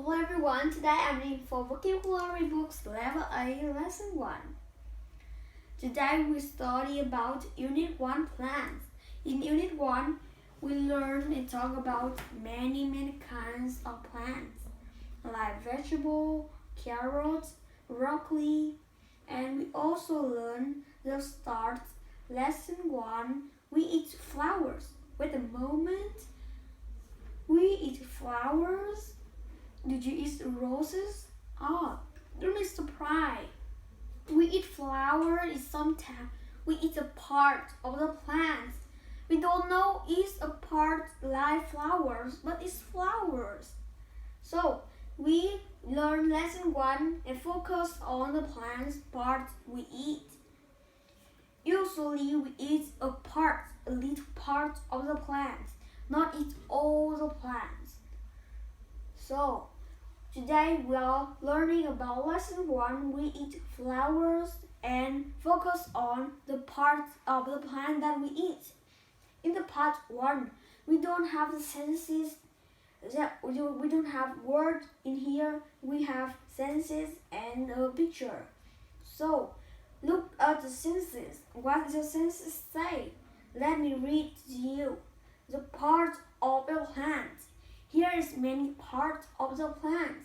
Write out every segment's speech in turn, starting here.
Hello everyone, today I'm reading for Vocabulary Books Level A Lesson 1. Today we study about Unit 1 plants. In Unit 1, we learn and talk about many kinds of plants like vegetable, carrots, broccoli, and we also learn the start. Lesson 1, we eat flowers. Wait a moment. We eat flowers? Did you eat roses? Oh, don't be surprised. We eat flowers sometimes. We eat a part of the plants. We don't know it's a part like flowers, but it's flowers. So, we learn lesson 1 and focus on the plants part we eat. Usually we eat a little part of the plants, not eat all the plants. So, today we are learning about lesson 1. We eat flowers and focus on the parts of the plant that we eat. In the part 1, we don't have the sentences. We don't have words in here. We have sentences and a picture. So, look at the sentences. What does the sentence say? Let me read to you. The part of the plant. Here is many parts of the plant.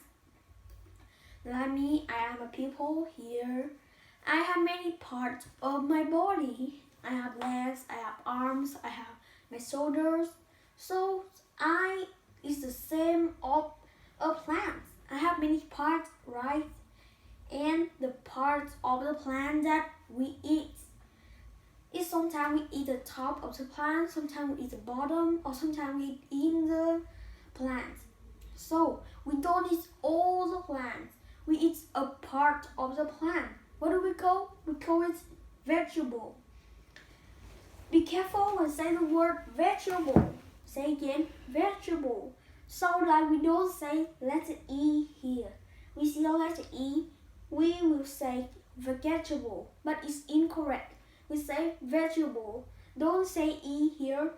Like me, I am a people here. I have many parts of my body. I have legs, I have arms, I have my shoulders. So I is the same of a plant. I have many parts, right? And the parts of the plant that we eat. Is sometimes we eat the top of the plant, sometimes we eat the bottom, or sometimes we eat in the plant. So we don't eat all the plants. We eat a part of the plant. What do we call? We call it vegetable. Be careful when say the word vegetable. Say again, vegetable. So that we don't say letter E here. We see a letter E, we will say vegetable, but it's incorrect. We say vegetable. Don't say E here.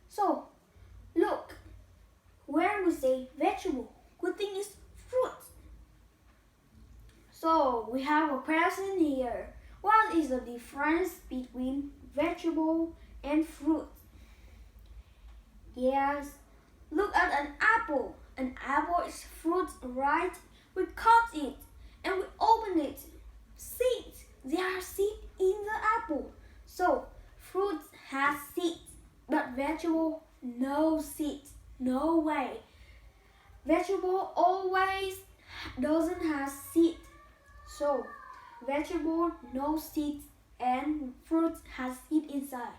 So, look, where we say vegetable, good thing is fruit. So, we have a question here. What is the difference between vegetable and fruit? Yes, look at an apple. An apple is fruit, right? We cut it and we open it. Seeds. There are seeds in the apple. So, fruit has seeds, but vegetable no seeds. No way. Vegetable always doesn't have seed. So, vegetable no seeds and fruit has seed inside.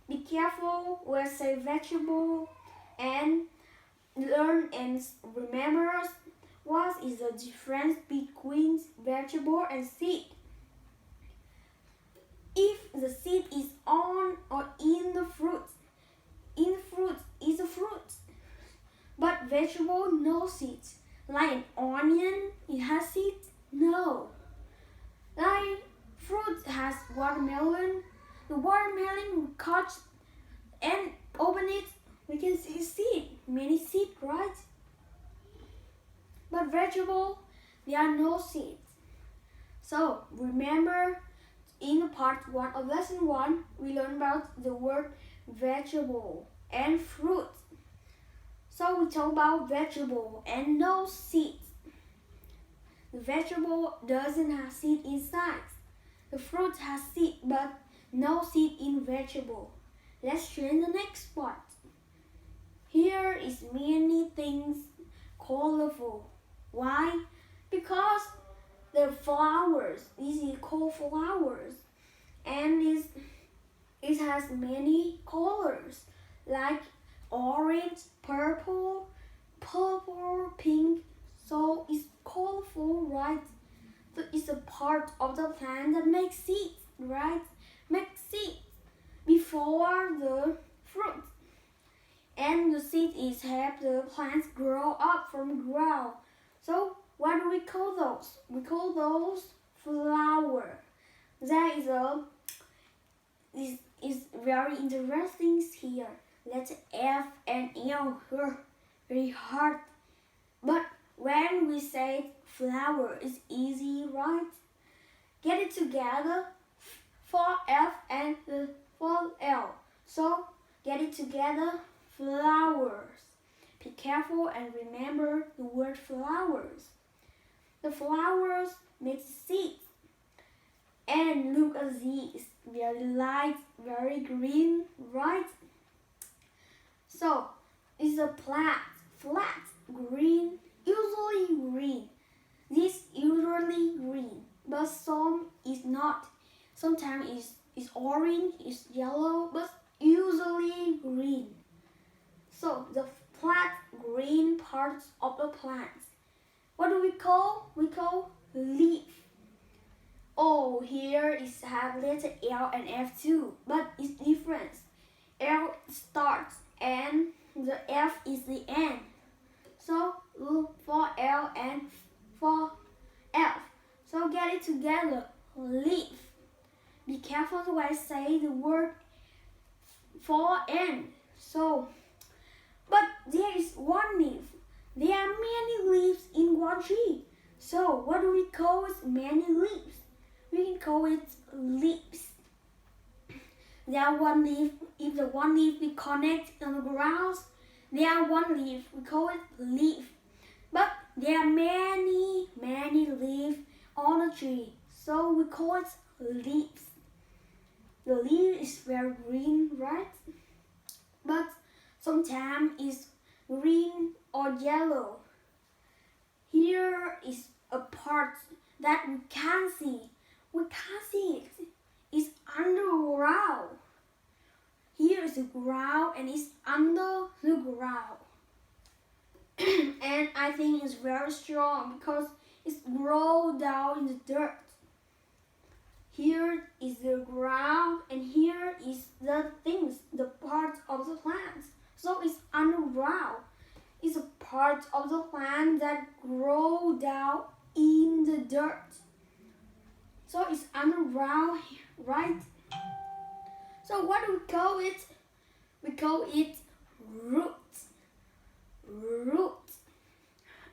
Be careful when say vegetable and learn and remember what is the difference between vegetable and seed. If the seed is on or in the fruit is a fruit. But vegetable no seeds. Like an onion, it has seeds? No. Like fruit has watermelon. The watermelon we cut and open it, we can see seed. Many seeds, right? But vegetable, there are no seeds. So remember, in part 1 of lesson 1, we learned about the word vegetable and fruit. So we talk about vegetable and no seeds. The vegetable doesn't have seed inside. The fruit has seed but no seed in vegetable. Let's change the next part. Here is many things colorful. Why? Because the flowers, this is called flowers, and it has many colors like orange, purple, pink. So it's colorful, right? So it's a part of the plant that makes seeds, right? Makes seeds before the fruit. And the seed is help the plants grow up from ground. So what do we call those? We call those flower. There is very interesting here. Letter F and L here. very hard. But when we say flower, it's easy, right? Get it together, 4F and the 4L. So get it together, flowers. Be careful and remember the word flowers. The flowers make seeds. And look at these, very light, very green, right? So it's a plant, flat, green, usually green. This usually green, but some is not. Sometimes it's orange, it's yellow, but usually green. So the flat green parts of the plant, what do we call? We call leaf. Oh, here is have letter L and F too, but it's different. L starts and the F is the end. So look for L and for F. So get it together, leaf. Be careful when I say the word for N. So, but there is one leaf. There are many leaves in one tree. So what do we call it? Many leaves. We can call it leaves. There are one leaf. If the one leaf we connect on the ground, there are one leaf. We call it leaf. But there are many leaves on the tree. So we call it leaves. The leaf is very green, right? But sometimes it's green or yellow. Here is a part that we can't see. We can't see it. It's underground. Here is the ground and it's under the ground. And I think it's very strong because it's grown down in the dirt. Here is the ground and here is the things, the parts of the plant. So it's underground. It's a part of the plant that grow down in the dirt. So it's underground, right? So what do we call it? We call it root. Root.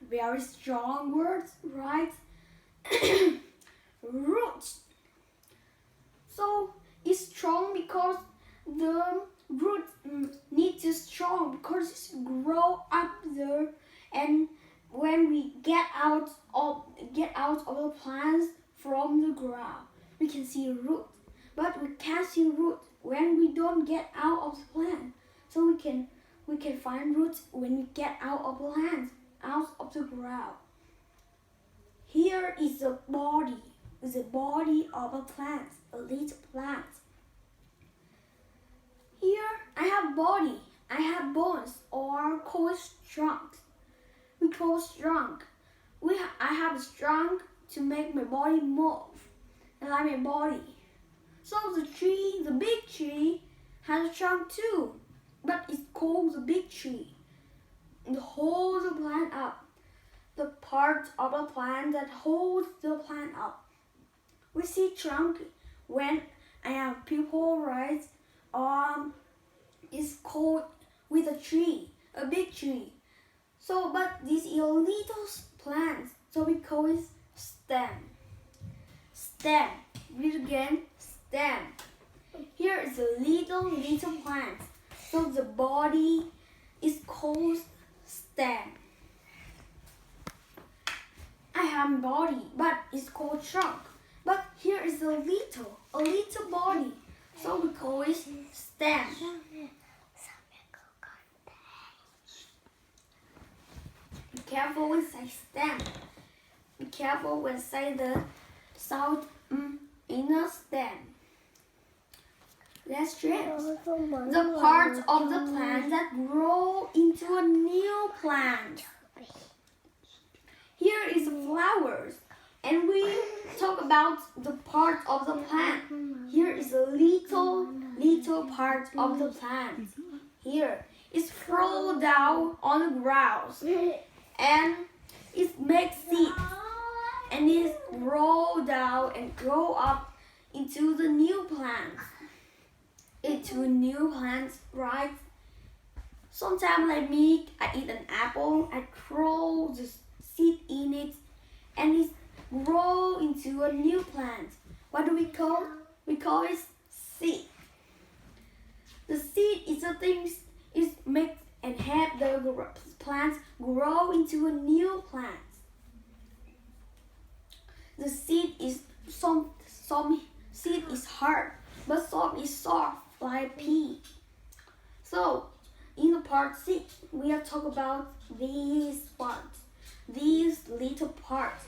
Very strong words, right? Root. So it's strong because the root needs to strong because it's grow up there, and when we get out of the plants from the ground, we can see root. But we can't see root when we don't get out of the plant. So we can find roots when we get out of the plant, out of the ground. Here is the body. The body of a plant, a little plant. Here I have body, I have bones, or called trunk. We call trunk. I have a trunk to make my body move, like my body. So the tree, the big tree, has a trunk too, but it's called the big tree. It holds the plant up. The part of the plant that holds the plant up. We see trunk when I have people, right? It's called with a tree, a big tree. So, but this is a little plant, so we call it stem. Stem. Read again. Stem. Here is a little plant. So the body is called stem. I have body, but it's called trunk. But here is a little body. So we call it stem. Be careful when say stem. Be careful when say the sound in a stem. Let's trace the parts of the plant that grow into a new plant. Here is flowers, and we talk about the part of the plant. Here is a little part of the plant. Here it's rolled down on the ground, and it makes seeds, and it roll down and grow up into the new plant. Into new plants, right? Sometimes like me, I eat an apple, I throw the seed in it, and it grow into a new plant. What do we call? We call it seed. The seed is a thing is make and help the plants grow into a new plant. The seed is some seed is hard, but some is soft like pea. So in the part 6, we are talk about these parts, these little parts.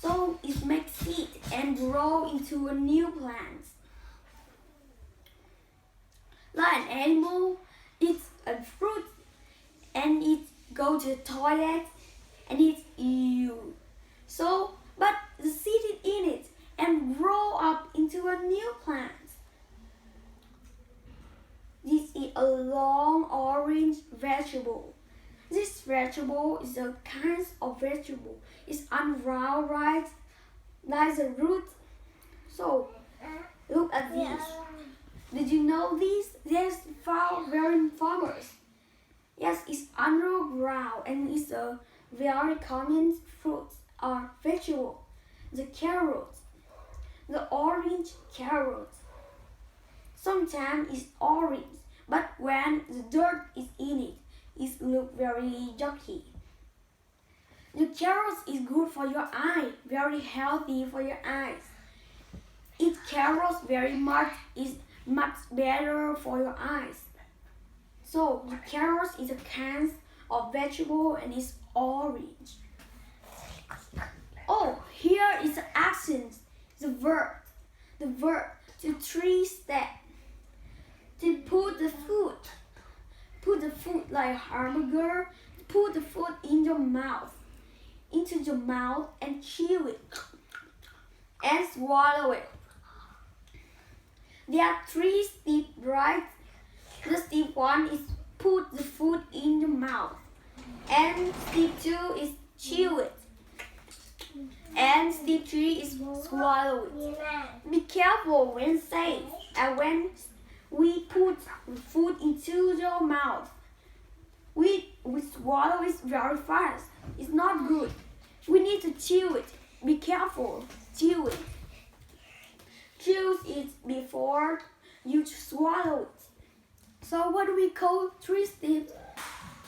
So it makes seed and grow into a new plant. Like an animal eats a fruit and it go to the toilet and it ew. So, but the seed is in it and grow up into a new plant. This is a long orange vegetable. This vegetable is a kind of vegetable. It's unround, right? Like the root. So, look at this. Did you know this? There's found very farmers. Yes, it's underground and it's a very common fruit or vegetable. The carrot, the orange carrot. Sometimes it's orange, but when the dirt is in it, it looks very yucky. The carrot is good for your eye, very healthy for your eyes. Eat carrots very much is much better for your eyes. So the carrot is a kind of vegetable and it's orange. Oh, here is the accent, the verb, the 3 steps. To put the food like hamburger, put the food in your mouth, into your mouth and chew it and swallow it. There are 3 steps, right? The step 1 is put the food in your mouth, and step 2 is chew it, and step 3 is swallow it. Be careful when saying and when we put food into your mouth. We swallow it very fast. It's not good. We need to chew it. Be careful. Chew it. Chew it before you swallow it. So what do we call 3 steps?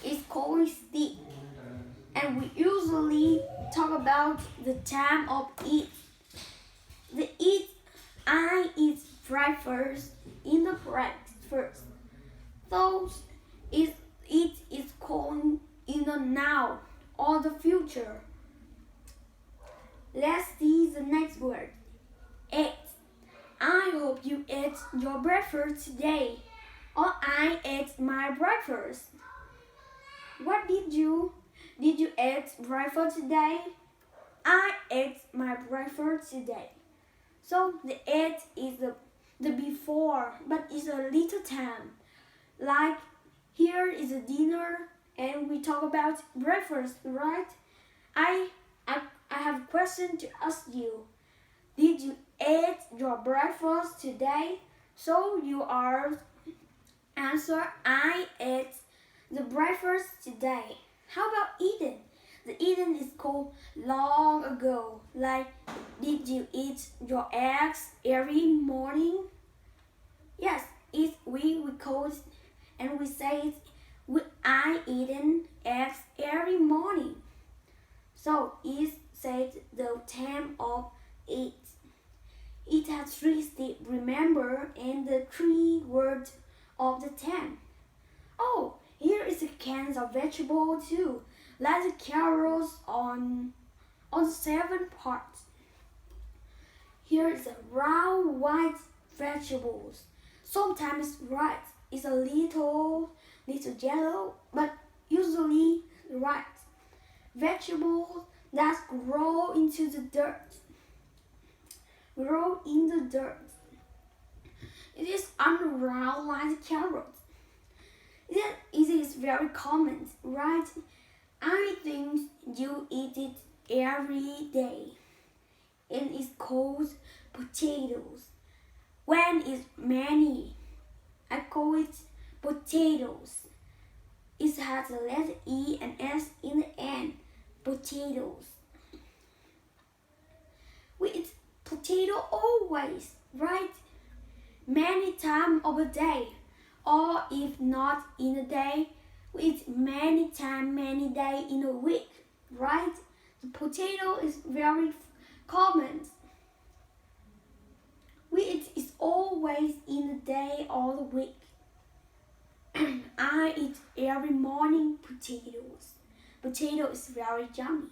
It's called step. And we usually talk about the time of eat. I eat breakfast in the breakfast. So it is called in the now or the future. Let's see the next word. Ate. I hope you ate your breakfast today. Or I ate my breakfast. What did you eat breakfast today? I ate my breakfast today. So the ate is the before, but it's a little time. Like here is a dinner and we talk about breakfast, right? I have a question to ask you. Did you eat your breakfast today? So you are answer I ate the breakfast today. How about eating? The eating is called long ago. Like, did you eat your eggs every morning? Yes, we call it and we say it. I eaten eggs every morning. So it said the time of eat. It has 3 steps, remember, and the 3 words of the 10. Oh, here is a can of vegetable too. Like the carrots on 7 parts. Here is a round white vegetables. Sometimes white is a little yellow, but usually white. Vegetables that grow into the dirt. Grow in the dirt. It is underground like carrots. It is very common, right? I think you eat it every day. And it's called potatoes. When it's many, I call it potatoes. It has the letter E and S in the end. Potatoes. We eat potato always, right? Many times of the day, or if not in a day, we eat many times, many days in a week, right? The potato is very common. We eat it always in the day or the week. I eat every morning potatoes. Potato is very yummy.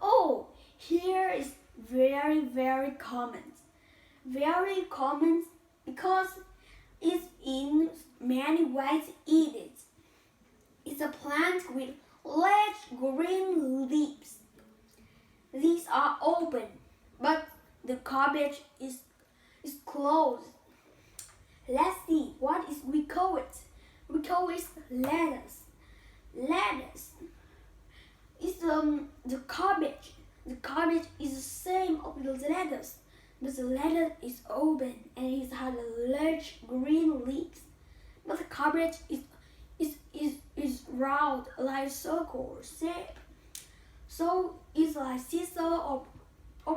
Oh, here is very common. Very common because it's in many ways eat it. It's a plant with large green leaves. These are open, but the cabbage is closed. Let's see what is we call it. We call it lettuce. Lettuce is the cabbage. The cabbage is the same of the lettuce, but the lettuce is open and it has large green leaves. But the cabbage is round like circle shape. So it's like scissor or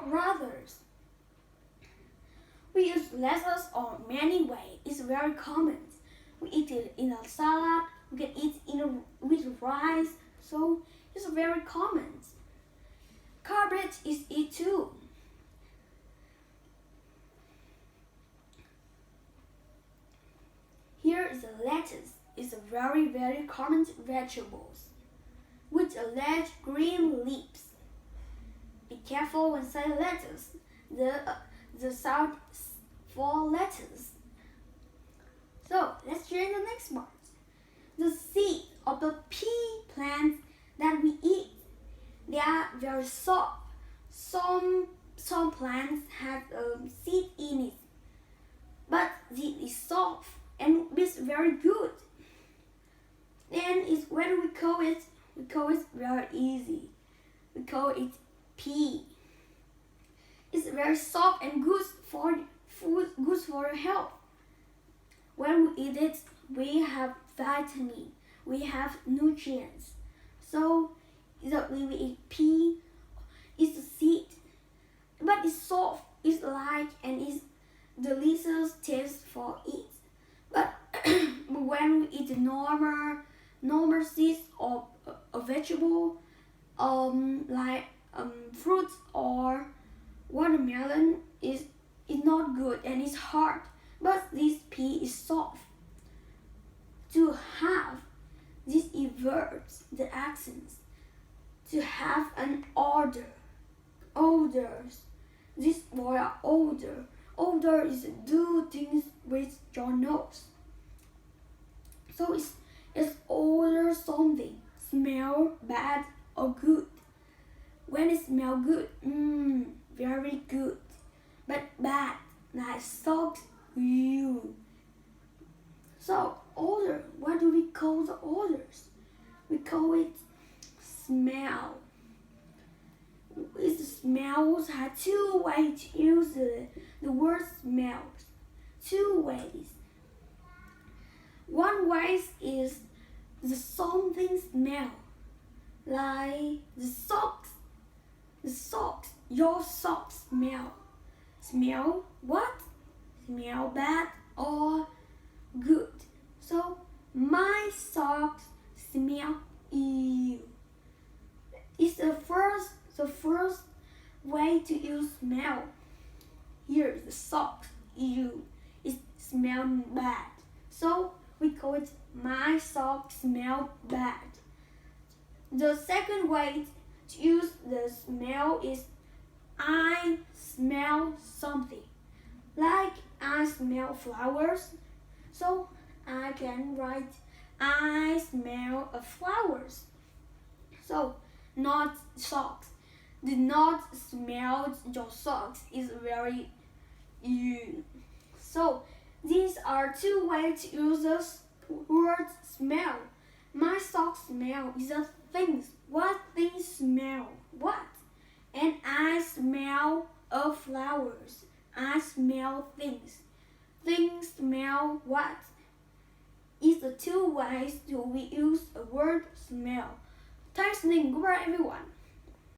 brothers. We use lettuce on many ways. It's very common. We eat it in a salad. We can eat with rice. So it's very common. Cabbage is it too. Here is a lettuce. It's a very common vegetables with a large green leaves. Be careful when say lettuce. The sound for lettuce. So let's try the next part. The seed of the pea plant that we eat. They are very soft. Some plants have seed in it, but it is soft and it's very good. Then is what do we call it? We call it very easy. We call it pea. It's very soft and good for food, good for your health. When we eat it, we have vitamin, we have nutrients. So we eat pea. It's a seed, but it's soft. It's light and it's delicious taste for it. But when we eat normal seeds of a vegetable, like fruits or watermelon, is not good and it's hard. But this pea is soft. To have this inverts the accents. To have an order. Odors. This word odor. Odor is do things with your nose. So it's odor something. Smell bad or good. When it smell good, very good. But bad, like socks, you. So odor, what do we call the odors? We call it smell. It smells have two ways to use the word smells. Two ways. One way is the something smell, like the socks. The socks, your socks smell. Smell what? Smell bad or good. So my socks smell ew. It's the first way to use smell. Here is the socks ew. It smells bad. So we call it my socks smell bad. The second way to use the smell is I smell something. Like I smell flowers. So I can write I smell of flowers. So not socks. Do not smell your socks. It's very ew. So these are two ways to use the word smell. My socks smell is a things. What things smell? What? And I smell of flowers. I smell things. Things smell what? is the two ways to we use the word smell. Thanks for listening. Goodbye, everyone.